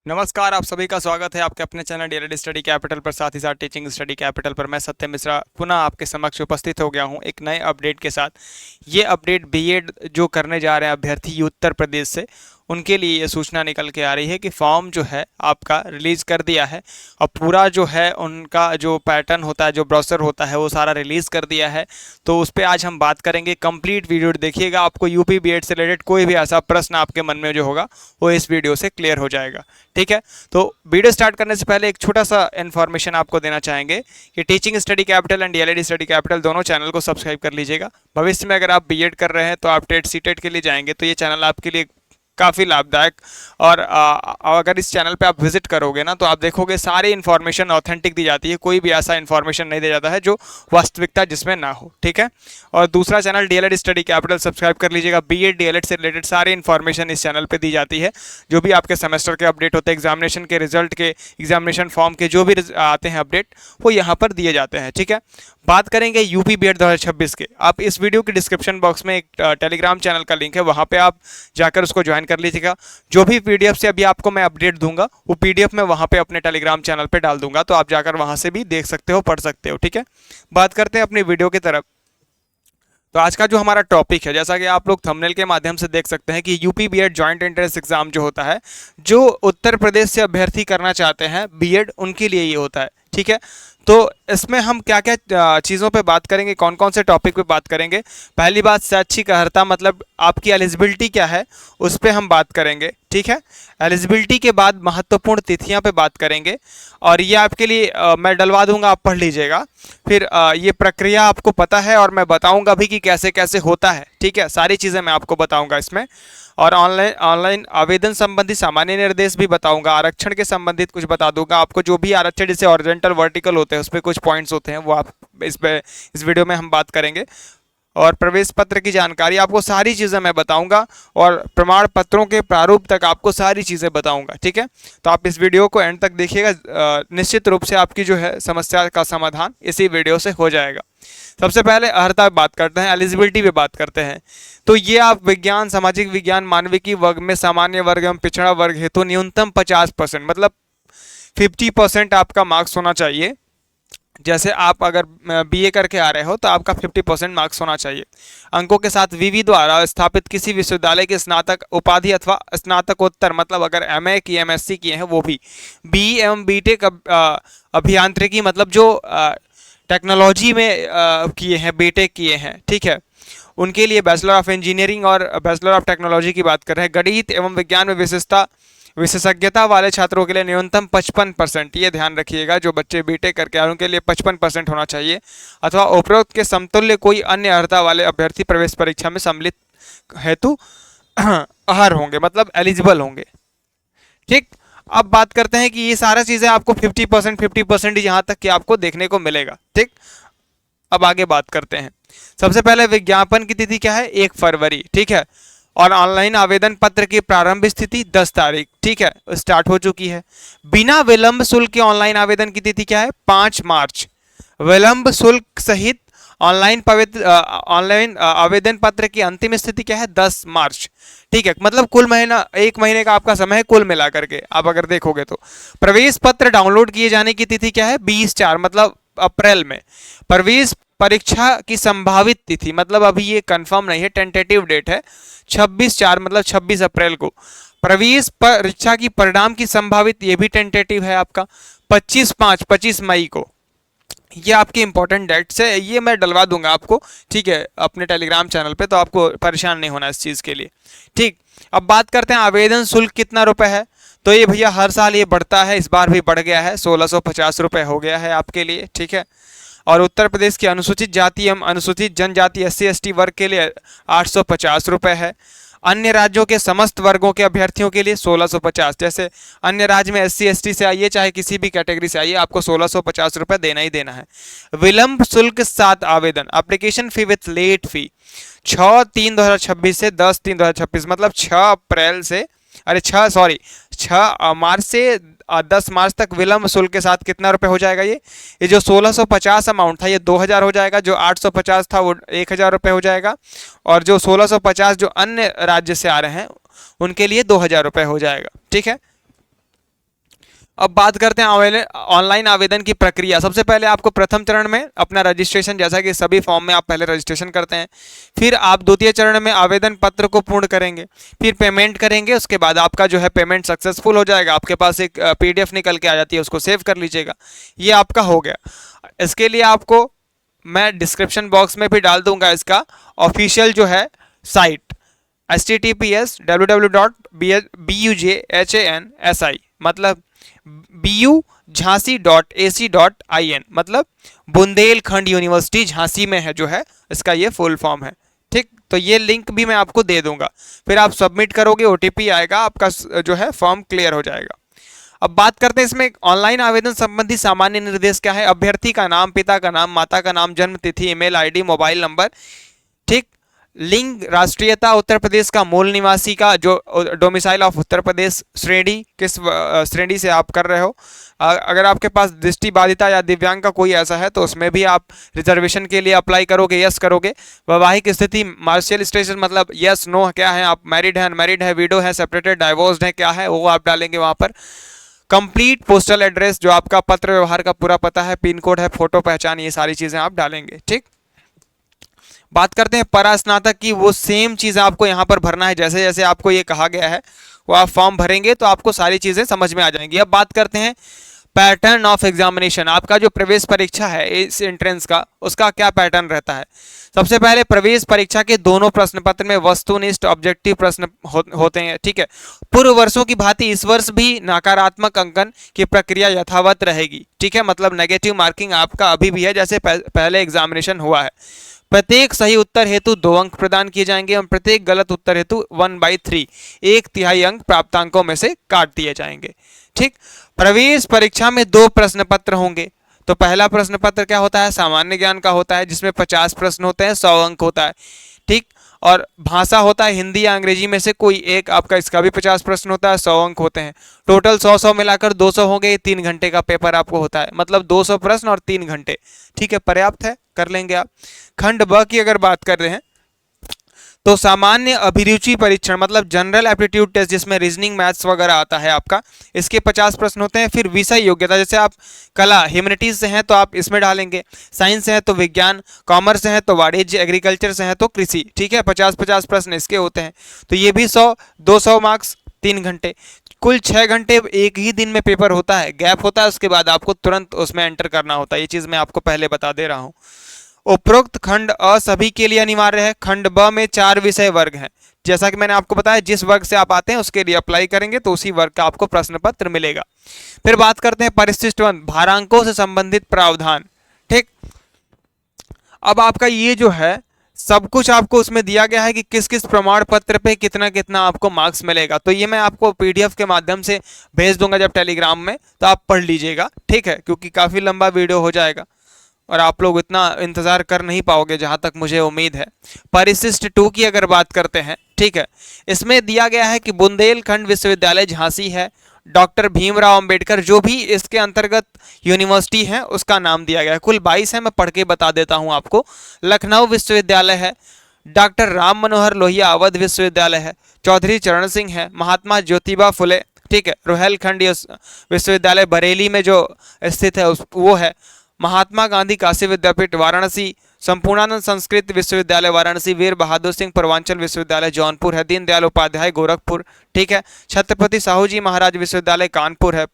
नमस्कार, आप सभी का स्वागत है आपके अपने चैनल डीएलएड स्टडी कैपिटल पर, साथ ही साथ टीचिंग स्टडी कैपिटल पर। मैं सत्य मिश्रा पुनः आपके समक्ष उपस्थित हो गया हूं एक नए अपडेट के साथ। ये अपडेट बीएड जो करने जा रहे हैं अभ्यर्थी उत्तर प्रदेश से, उनके लिए ये सूचना निकल के आ रही है कि फॉर्म जो है आपका रिलीज़ कर दिया है और पूरा जो है उनका जो पैटर्न होता है, जो ब्राउज़र होता है, वो सारा रिलीज़ कर दिया है। तो उस पर आज हम बात करेंगे। कंप्लीट वीडियो देखिएगा, आपको यूपी बीएड से रिलेटेड कोई भी ऐसा प्रश्न आपके मन में जो होगा वो इस वीडियो से क्लियर हो जाएगा। ठीक है, तो वीडियो स्टार्ट करने से पहले एक छोटा सा इन्फॉर्मेशन आपको देना चाहेंगे कि teaching study capital and DElEd study capital दोनों चैनल को सब्सक्राइब कर लीजिएगा। भविष्य में अगर आप बीएड कर रहे हैं तो आप टेट सीटेट के लिए जाएंगे तो ये चैनल आपके लिए काफ़ी लाभदायक। और अगर इस चैनल पे आप विजिट करोगे ना तो आप देखोगे सारी इन्फॉर्मेशन ऑथेंटिक दी जाती है, कोई भी ऐसा इन्फॉर्मेशन नहीं दिया जाता है जो वास्तविकता जिसमें ना हो। ठीक है, और दूसरा channel DElEd study capital subscribe कर लीजिएगा। बीएड डीएलएड से रिलेटेड सारी इन्फॉर्मेशन इस चैनल पे दी जाती है। जो भी आपके सेमेस्टर के अपडेट होते हैं, एग्जामिनेशन के रिजल्ट के, एग्जामिनेशन फॉर्म के जो भी आते हैं अपडेट, वो यहाँ पर दिए जाते हैं। ठीक है, बात करेंगे यूपी बीएड 2026 के। आप इस वीडियो के डिस्क्रिप्शन बॉक्स में एक टेलीग्राम चैनल का लिंक है, वहाँ पे आप जाकर उसको ज्वाइन कर लीजिएगा। जो भी पीडीएफ से अभी आपको मैं अपडेट दूंगा वो पीडीएफ मैं वहाँ पे अपने टेलीग्राम चैनल पे डाल दूंगा, तो आप जाकर वहाँ से भी देख सकते हो, पढ़ सकते हो। ठीक है, बात करते हैं अपनी वीडियो की तरफ। तो आज का जो हमारा टॉपिक है, जैसा कि आप लोग थंबनेल के माध्यम से देख सकते हैं कि UP BEd joint entrance exam जो होता है, जो उत्तर प्रदेश से अभ्यर्थी करना चाहते हैं बीएड, उनके लिए ये होता है। ठीक है, तो इसमें हम क्या क्या चीज़ों पे बात करेंगे, कौन कौन से टॉपिक पे बात करेंगे। पहली बात, शैक्षिक अर्हता मतलब आपकी एलिजिबिलिटी क्या है, उस पर हम बात करेंगे। ठीक है, एलिजिबिलिटी के बाद महत्वपूर्ण तिथियां पे बात करेंगे और ये आपके लिए मैं डलवा दूंगा, आप पढ़ लीजिएगा। फिर ये प्रक्रिया आपको पता है और मैं बताऊंगा भी कि कैसे कैसे होता है। ठीक है, सारी चीज़ें मैं आपको बताऊंगा इसमें। और ऑनलाइन आवेदन संबंधी सामान्य निर्देश भी बताऊंगा। आरक्षण के संबंधित कुछ बता दूंगा आपको, जो भी आरक्षण जैसे ऑरिजेंटल वर्टिकल होते हैं उस पर कुछ पॉइंट्स होते हैं, वो आप इस वीडियो में हम बात करेंगे। और प्रवेश पत्र की जानकारी आपको सारी चीज़ें मैं बताऊंगा और प्रमाण पत्रों के प्रारूप तक आपको सारी चीज़ें बताऊंगा। ठीक है, तो आप इस वीडियो को एंड तक देखिएगा। निश्चित रूप से आपकी जो है समस्या का समाधान इसी वीडियो से हो जाएगा। सबसे पहले अर्हता पे बात करते हैं, एलिजिबिलिटी पे बात करते हैं। तो ये आप विज्ञान, सामाजिक विज्ञान, मानविकी वर्ग में सामान्य वर्ग एवं पिछड़ा वर्ग हेतु न्यूनतम 50%, मतलब 50% आपका मार्क्स होना चाहिए। जैसे आप अगर बीए करके आ रहे हो तो आपका 50% मार्क्स होना चाहिए। अंकों के साथ विवि द्वारा स्थापित किसी विश्वविद्यालय के स्नातक उपाधि अथवा स्नातकोत्तर, मतलब अगर एमए की, एमएससी किए हैं वो भी, बी एवं बीटेक अभियांत्रिकी, मतलब जो टेक्नोलॉजी में किए हैं, बीटेक किए हैं, ठीक है, उनके लिए बैचलर ऑफ इंजीनियरिंग और बैचलर ऑफ टेक्नोलॉजी की बात कर रहे हैं। गणित एवं विज्ञान में विशेषज्ञता वाले छात्रों के लिए न्यूनतम 55%, ये ध्यान रखिएगा, जो बच्चे बीटेक करके आए उनके लिए 55% होना चाहिए, अथवा उपरोक्त के समतुल्य कोई अन्य अर्हता वाले अभ्यर्थी प्रवेश परीक्षा में सम्मिलित हेतु अहर होंगे, मतलब एलिजिबल होंगे। ठीक, अब बात करते हैं कि ये सारा चीज़ें आपको 50% यहाँ तक कि आपको देखने को मिलेगा। ठीक, अब आगे बात करते हैं। सबसे पहले विज्ञापन की तिथि क्या है, 1 फरवरी। ठीक है, और ऑनलाइन आवेदन पत्र की प्रारंभिक स्थिति 10 तारीख। ठीक है, स्टार्ट हो चुकी है। बिना विलंब शुल्क के ऑनलाइन आवेदन की तिथि क्या है, 5 मार्च। विलंब शुल्क सहित ऑनलाइन आवेदन पत्र की अंतिम स्थिति क्या है, 10 मार्च। ठीक है, मतलब कुल महीना, 1 महीने का आपका समय है कुल मिला करके आप अगर देखोगे तो। प्रवेश पत्र डाउनलोड किए जाने की तिथि क्या है, 20/4, मतलब अप्रैल में। प्रवेश परीक्षा की संभावित तिथि, मतलब अभी ये कंफर्म नहीं है, टेंटेटिव डेट है, 26/4, मतलब 26 अप्रैल को। प्रवेश परीक्षा की परिणाम की संभावित, ये भी टेंटेटिव है आपका, 25 मई को। ये आपकी इंपॉर्टेंट डेट्स है, ये मैं डलवा दूंगा आपको। ठीक है, अपने टेलीग्राम चैनल पे, तो आपको परेशान नहीं होना इस चीज़ के लिए। ठीक, अब बात करते हैं आवेदन शुल्क कितना रुपए है। तो ये भैया हर साल ये बढ़ता है, इस बार भी बढ़ गया है, 1650 रुपये हो गया है आपके लिए। ठीक है, और उत्तर प्रदेश की अनुसूचित जाति एवं अनुसूचित जनजाति SC ST वर्ग के लिए 850 रुपये है। अन्य राज्यों के समस्त वर्गों के अभ्यर्थियों के लिए 1650। जैसे अन्य राज्य में SC ST से आइए, चाहे किसी भी कैटेगरी से आइए, आपको 1650 रुपये देना ही देना है। विलंब शुल्क 7 आवेदन, application fee with late fee 6/3/2026 से 10/3/2026, मतलब 6 अप्रैल से, अरे 6 मार्च से 10 मार्च तक विलंब शुल्क के साथ कितना रुपए हो जाएगा, ये जो 1650 अमाउंट था ये 2000 हो जाएगा, जो 850 था वो 1000 रुपये हो जाएगा, और जो 1650 जो अन्य राज्य से आ रहे हैं उनके लिए 2000 रुपये हो जाएगा। ठीक है, अब बात करते हैं ऑनलाइन आवेदन की प्रक्रिया। सबसे पहले आपको प्रथम चरण में अपना रजिस्ट्रेशन, जैसा कि सभी फॉर्म में आप पहले रजिस्ट्रेशन करते हैं, फिर आप द्वितीय चरण में आवेदन पत्र को पूर्ण करेंगे, फिर पेमेंट करेंगे। उसके बाद आपका जो है पेमेंट सक्सेसफुल हो जाएगा, आपके पास एक PDF निकल के आ जाती है, उसको सेव कर लीजिएगा। ये आपका हो गया। इसके लिए आपको मैं डिस्क्रिप्शन बॉक्स में भी डाल दूंगा इसका ऑफिशियल जो है साइट, https://bujhansi, मतलब BU-Jhansi.ac.in, मतलब बुंदेलखंड यूनिवर्सिटी झांसी में है जो है, इसका ये फुल फॉर्म है। ठीक, तो ये लिंक भी मैं आपको दे दूंगा। फिर आप सबमिट करोगे, OTP आएगा, आपका जो है फॉर्म क्लियर हो जाएगा। अब बात करते हैं इसमें ऑनलाइन आवेदन संबंधी सामान्य निर्देश क्या है। अभ्यर्थी का नाम, पिता का नाम, माता का नाम, जन्म तिथि, ईमेल ID, मोबाइल नंबर। ठीक, लिंग, राष्ट्रीयता उत्तर प्रदेश का, मूल निवासी का जो डोमिसाइल ऑफ उत्तर प्रदेश, श्रेणी किस श्रेणी से आप कर रहे हो। अगर आपके पास दृष्टिबाधिता या दिव्यांग का कोई ऐसा है तो उसमें भी आप रिजर्वेशन के लिए अप्लाई करोगे, यस करोगे। वैवाहिक स्थिति, मार्शियल स्टेटस, मतलब यस नो क्या है, आप मैरिड है, अनमैरिड है, विडो है, सेपरेटेड, डाइवोर्स्ड है, क्या है वो आप डालेंगे वहाँ पर। कंप्लीट पोस्टल एड्रेस, जो आपका पत्र व्यवहार का पूरा पता है, पिन कोड है, फोटो पहचान, ये सारी चीज़ें आप डालेंगे। ठीक, बात करते हैं परास्नातक की। वो सेम चीज़ आपको यहाँ पर भरना है, जैसे जैसे आपको ये कहा गया है वो आप फॉर्म भरेंगे तो आपको सारी चीज़ें समझ में आ जाएंगी। अब बात करते हैं पैटर्न ऑफ एग्जामिनेशन। आपका जो प्रवेश परीक्षा है इस एंट्रेंस का, उसका क्या पैटर्न रहता है। सबसे पहले प्रवेश परीक्षा के दोनों प्रश्न पत्र में वस्तुनिष्ठ ऑब्जेक्टिव प्रश्न होते हैं। ठीक है, पूर्व वर्षों की भांति इस वर्ष भी नकारात्मक अंकन की प्रक्रिया यथावत रहेगी। ठीक है, मतलब नेगेटिव मार्किंग आपका अभी भी है जैसे पहले एग्जामिनेशन हुआ है। प्रत्येक सही उत्तर हेतु 2 अंक प्रदान किए जाएंगे और प्रत्येक गलत उत्तर हेतु 1/3 1/3 अंक प्राप्तांकों में से काट दिए जाएंगे। ठीक, प्रवेश परीक्षा में 2 प्रश्न पत्र होंगे। तो पहला प्रश्न पत्र क्या होता है, सामान्य ज्ञान का होता है, जिसमें 50 प्रश्न होते हैं, 100 अंक होता है। ठीक, और भाषा होता है हिंदी या अंग्रेजी में से कोई एक आपका, इसका भी 50 प्रश्न होता है, 100 अंक होते हैं। टोटल 100 मिलाकर 200 हो गए। 3 घंटे का पेपर आपको होता है, मतलब 200 प्रश्न और 3 घंटे। ठीक है, पर्याप्त है, कर लेंगे आप। खंड ब की अगर बात कर रहे हैं तो सामान्य अभिरुचि परीक्षण, मतलब जनरल एप्टीट्यूड टेस्ट, जिसमें रीजनिंग, मैथ्स वगैरह आता है आपका, इसके 50 प्रश्न होते हैं। फिर विषय योग्यता, जैसे आप कला ह्यूमैनिटीज से हैं तो आप इसमें डालेंगे, साइंस से है तो विज्ञान, कॉमर्स से है तो वाणिज्य, एग्रीकल्चर से है तो कृषि। ठीक है, 50-50 प्रश्न इसके होते हैं। तो ये भी 100-200 मार्क्स, 3 घंटे, कुल 6 घंटे एक ही दिन में पेपर होता है। गैप होता है, उसके बाद आपको तुरंत उसमें एंटर करना होता है। ये चीज़ मैं आपको पहले बता दे रहा हूँ। उपरोक्त खंड अ सभी के लिए अनिवार्य है। खंड ब में 4 विषय वर्ग हैं। जैसा कि मैंने आपको बताया, जिस वर्ग से आप आते हैं उसके लिए अप्लाई करेंगे तो उसी वर्ग का आपको प्रश्न पत्र मिलेगा। फिर बात करते हैं परिशिष्ट 1, भारांकों से संबंधित प्रावधान। ठीक, अब आपका ये जो है सब कुछ आपको उसमें दिया गया है कि किस किस प्रमाण पत्र पे कितना कितना आपको मार्क्स मिलेगा। तो ये मैं आपको PDF के माध्यम से भेज दूंगा जब टेलीग्राम में, तो आप पढ़ लीजिएगा। ठीक है, क्योंकि काफ़ी लंबा वीडियो हो जाएगा और आप लोग इतना इंतज़ार कर नहीं पाओगे जहाँ तक मुझे उम्मीद है। परिशिष्ट 2 की अगर बात करते हैं, ठीक है, इसमें दिया गया है कि बुंदेलखंड विश्वविद्यालय झांसी है, डॉक्टर भीमराव अंबेडकर जो भी इसके अंतर्गत यूनिवर्सिटी है उसका नाम दिया गया है। कुल 22 है, मैं पढ़ के बता देता हूँ आपको। लखनऊ विश्वविद्यालय है, डॉक्टर राम मनोहर लोहिया अवध विश्वविद्यालय है, चौधरी चरण सिंह है, महात्मा ज्योतिबा फुले, ठीक है, रुहेलखंड विश्वविद्यालय बरेली में जो स्थित है वो है, महात्मा गांधी काशी विद्यापीठ वाराणसी, संपूर्णानंद संस्कृत विश्वविद्यालय वाराणसी, वीर बहादुर सिंह पूर्वांचल विश्वविद्यालय जौनपुर है, दीनदयाल उपाध्याय गोरखपुर, ठीक है, छत्रपति साहू जी महाराज विश्वविद्यालय कानपुर है,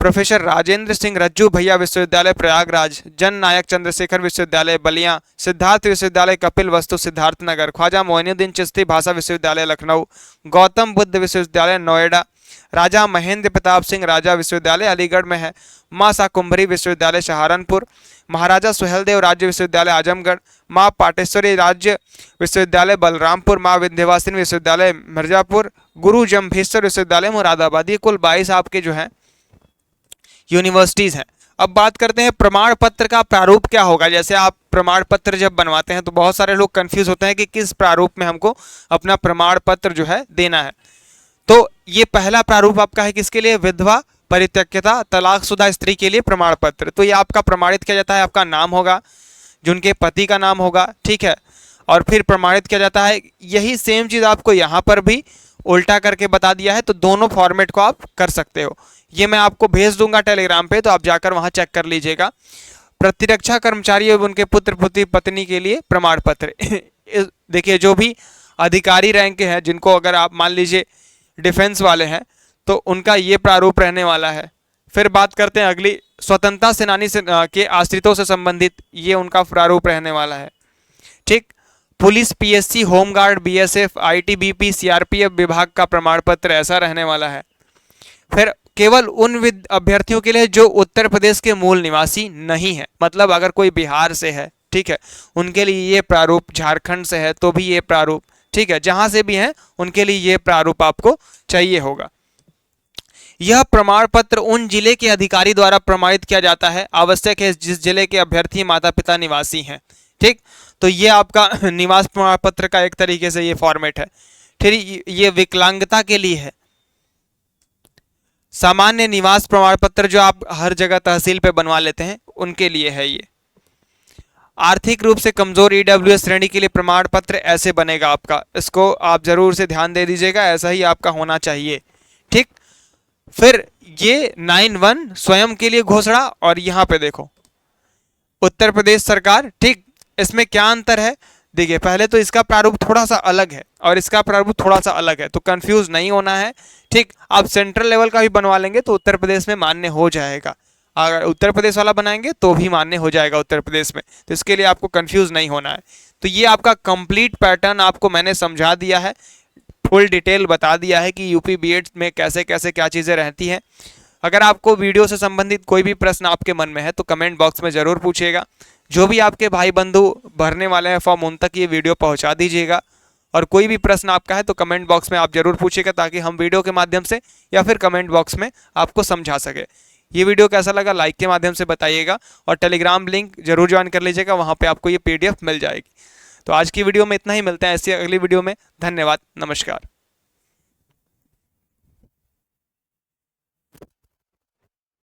प्रोफेसर राजेंद्र सिंह रज्जू भैया विश्वविद्यालय प्रयागराज, जन नायक चंद्रशेखर विश्वविद्यालय बलिया, सिद्धार्थ विश्वविद्यालय कपिल वस्तु सिद्धार्थनगर, ख्वाजा मोइनुद्दीन चिश्ती भाषा विश्वविद्यालय लखनऊ, गौतम बुद्ध विश्वविद्यालय नोएडा, राजा महेंद्र प्रताप सिंह राजा विश्वविद्यालय अलीगढ़ में है, माँ शाकुंभरी विश्वविद्यालय सहारनपुर, महाराजा सुहेलदेव राज्य विश्वविद्यालय आजमगढ़, माँ पाटेश्वरी राज्य विश्वविद्यालय बलरामपुर, माँ विंध्यवासिनी विश्वविद्यालय मिर्जापुर, गुरु जम्भेश्वर विश्वविद्यालय मुरादाबाद। ये कुल 22 आपके जो हैं यूनिवर्सिटीज़ हैं। अब बात करते हैं प्रमाण पत्र का प्रारूप क्या होगा। जैसे आप प्रमाण पत्र जब बनवाते हैं तो बहुत सारे लोग कंफ्यूज होते हैं कि किस प्रारूप में हमको अपना प्रमाण पत्र जो है देना है। तो ये पहला प्रारूप आपका है किसके लिए, विधवा परित्यक्ता तलाकशुदा स्त्री के लिए प्रमाण पत्र। तो ये आपका प्रमाणित किया जाता है, आपका नाम होगा, जिनके पति का नाम होगा, ठीक है, और फिर प्रमाणित किया जाता है। यही सेम चीज़ आपको यहाँ पर भी उल्टा करके बता दिया है, तो दोनों फॉर्मेट को आप कर सकते हो। ये मैं आपको भेज दूंगा टेलीग्राम पे, तो आप जाकर वहां चेक कर लीजिएगा। प्रतिरक्षा कर्मचारी एवं उनके पुत्र पुत्री पत्नी के लिए प्रमाण पत्र। देखिए जो भी अधिकारी रैंक के हैं, जिनको अगर आप मान लीजिए डिफेंस वाले हैं, तो उनका ये प्रारूप रहने वाला है। फिर बात करते हैं अगली, स्वतंत्रता सेनानी से के आश्रितों से संबंधित, ये उनका प्रारूप रहने वाला है। ठीक, police, PSC, home guard, BSF, ITBP, CRPF विभाग का प्रमाण पत्र ऐसा रहने वाला है। फिर केवल उन अभ्यर्थियों के लिए जो उत्तर प्रदेश के मूल निवासी नहीं है, मतलब अगर कोई बिहार से है, ठीक है, उनके लिए ये प्रारूप, झारखंड से है तो भी ये प्रारूप, ठीक है, जहां से भी हैं उनके लिए ये प्रारूप आपको चाहिए होगा। यह प्रमाण पत्र उन जिले के अधिकारी द्वारा प्रमाणित किया जाता है, आवश्यक है जिस जिले के अभ्यर्थी माता पिता निवासी हैं। ठीक, तो ये आपका निवास प्रमाण पत्र का एक तरीके से ये फॉर्मेट है। फिर ये विकलांगता के लिए है, सामान्य निवास प्रमाण पत्र जो आप हर जगह तहसील पे बनवा लेते हैं, उनके लिए है ये। आर्थिक रूप से कमजोर ईडब्ल्यूएस श्रेणी के लिए प्रमाण पत्र ऐसे बनेगा आपका, इसको आप जरूर से ध्यान दे दीजिएगा, ऐसा ही आपका होना चाहिए। ठीक, फिर ये 9(1) स्वयं के लिए घोषणा, और यहाँ पे देखो उत्तर प्रदेश सरकार। ठीक, इसमें क्या अंतर है, देखिए पहले तो इसका प्रारूप थोड़ा सा अलग है और इसका प्रारूप थोड़ा सा अलग है, तो कंफ्यूज नहीं होना है। ठीक, आप सेंट्रल लेवल का भी बनवा लेंगे तो उत्तर प्रदेश में मान्य हो जाएगा, अगर उत्तर प्रदेश वाला बनाएंगे तो भी मान्य हो जाएगा उत्तर प्रदेश में, तो इसके लिए आपको कंफ्यूज नहीं होना है। तो ये आपका कंप्लीट पैटर्न आपको मैंने समझा दिया है, फुल डिटेल बता दिया है कि यूपी बीएड में कैसे कैसे क्या चीज़ें रहती हैं। अगर आपको वीडियो से संबंधित कोई भी प्रश्न आपके मन में है तो कमेंट बॉक्स में ज़रूर पूछिएगा। जो भी आपके भाई बंधु भरने वाले हैं फॉर्म, उन तक ये वीडियो पहुंचा दीजिएगा। और कोई भी प्रश्न आपका है तो कमेंट बॉक्स में आप जरूर पूछिएगा, ताकि हम वीडियो के माध्यम से या फिर कमेंट बॉक्स में आपको समझा सके। ये वीडियो कैसा लगा लाइक के माध्यम से बताइएगा, और टेलीग्राम लिंक जरूर ज्वाइन कर लीजिएगा, वहाँ पर आपको ये PDF मिल जाएगी। तो आज की वीडियो में इतना ही, मिलते हैं ऐसी अगली वीडियो में। धन्यवाद, नमस्कार।